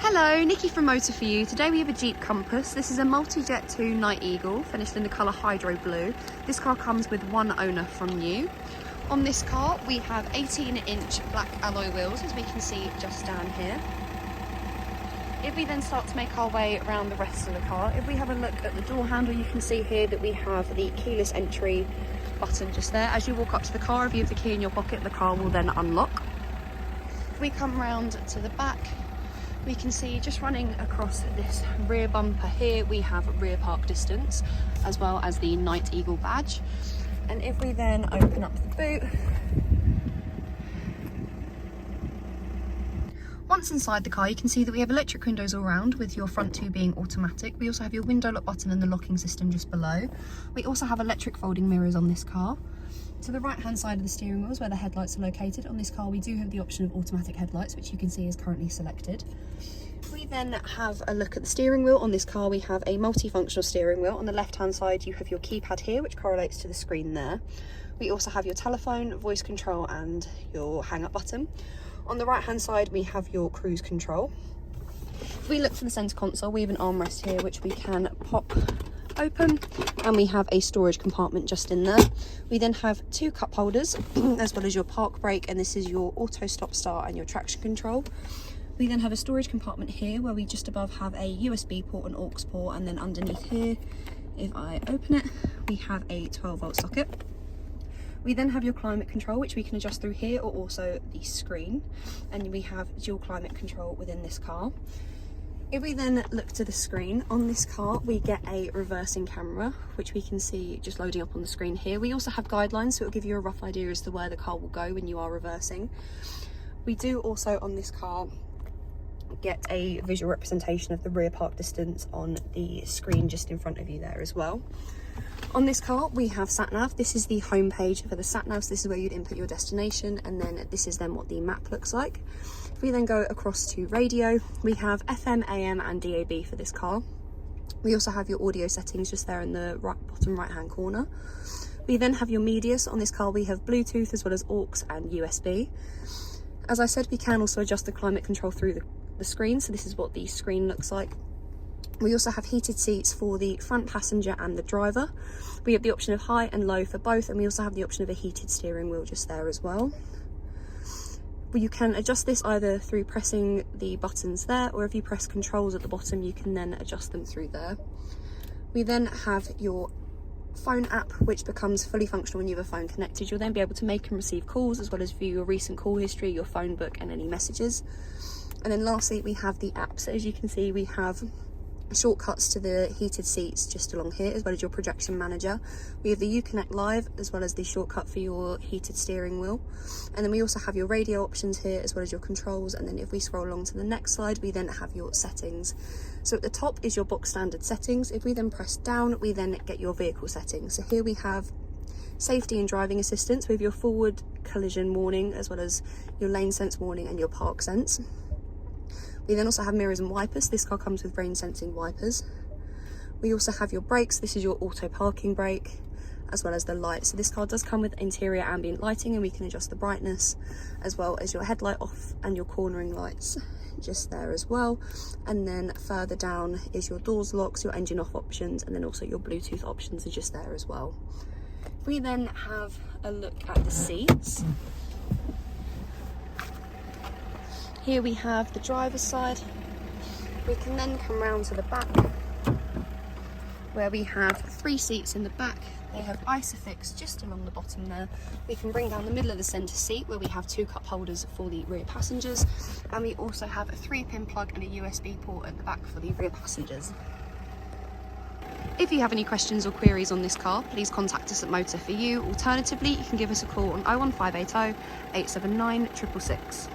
Hello, Nikki from Motor For You. Today we have a Jeep Compass. This is a MULTIJET 2 Night Eagle, finished in the colour Hydro Blue. This car comes with one owner from new. On this car we have 18-inch black alloy wheels, as we can see just down here. If we then start to make our way around the rest of the car, if we have a look at the door handle, you can see here that we have the keyless entry button just there. As you walk up to the car, if you have the key in your pocket, the car will then unlock. If we come round to the back, we can see just running across this rear bumper here, we have rear park distance, as well as the Night Eagle badge. And if we then open up the boot, once inside the car, you can see that we have electric windows all around, with your front two being automatic. We also have your window lock button and the locking system just below. We also have electric folding mirrors on this car. To the right hand side of the steering wheel is where the headlights are located. On this car we do have the option of automatic headlights, which you can see is currently selected. If we then have a look at the steering wheel, on this car we have a multifunctional steering wheel. On the left hand side you have your keypad here, which correlates to the screen there. We also have your telephone, voice control and your hang up button. On the right hand side we have your cruise control. If we look to the centre console, we have an armrest here which we can pop open, and we have a storage compartment just in there. We then have two cup holders as well as your park brake, and this is your auto stop start and your traction control. We then have a storage compartment here where we just above have a USB port and aux port, and then underneath here, if I open it, we have a 12-volt socket. We then have your climate control, which we can adjust through here or also the screen, and we have dual climate control within this car. If we then look to the screen, on this car we get a reversing camera, which we can see just loading up on the screen here. We also have guidelines, so it'll give you a rough idea as to where the car will go when you are reversing. We do also on this car get a visual representation of the rear park distance on the screen just in front of you there as well. On this car we have sat-nav. This is the home page for the sat-nav, so this is where you'd input your destination, and then this is then what the map looks like. If we then go across to radio, we have FM, AM and DAB for this car. We also have your audio settings just there in the bottom right hand corner. We then have your media, so on this car we have Bluetooth as well as aux and USB. As I said, we can also adjust the climate control through the screen, so this is what the screen looks like. We also have heated seats for the front passenger and the driver. We have the option of high and low for both, and we also have the option of a heated steering wheel just there as well. You can adjust this either through pressing the buttons there, or if you press controls at the bottom you can then adjust them through there. We then have your phone app, which becomes fully functional when you have a phone connected. You'll then be able to make and receive calls, as well as view your recent call history, your phone book and any messages. And then lastly we have the app. So as you can see, we have shortcuts to the heated seats just along here, as well as your projection manager. We have the Uconnect Live, as well as the shortcut for your heated steering wheel. And then we also have your radio options here, as well as your controls. And then if we scroll along to the next slide, we then have your settings. So at the top is your box standard settings. If we then press down, we then get your vehicle settings. So here we have safety and driving assistance with your forward collision warning, as well as your lane sense warning and your park sense. We then also have mirrors and wipers. This car comes with rain sensing wipers. We also have your brakes. This is your auto parking brake, as well as the lights. So this car does come with interior ambient lighting, and we can adjust the brightness, as well as your headlight off and your cornering lights just there as well. And then further down is your doors locks, your engine off options, and then also your Bluetooth options are just there as well. We then have a look at the seats. Here we have the driver's side. We can then come round to the back, where we have 3 seats in the back. They have Isofix just along the bottom there. We can bring down the middle of the centre seat, where we have 2 cup holders for the rear passengers, and we also have a 3-pin plug and a USB port at the back for the rear passengers. If you have any questions or queries on this car, please contact us at Motor For You. Alternatively, you can give us a call on 01580 879 666.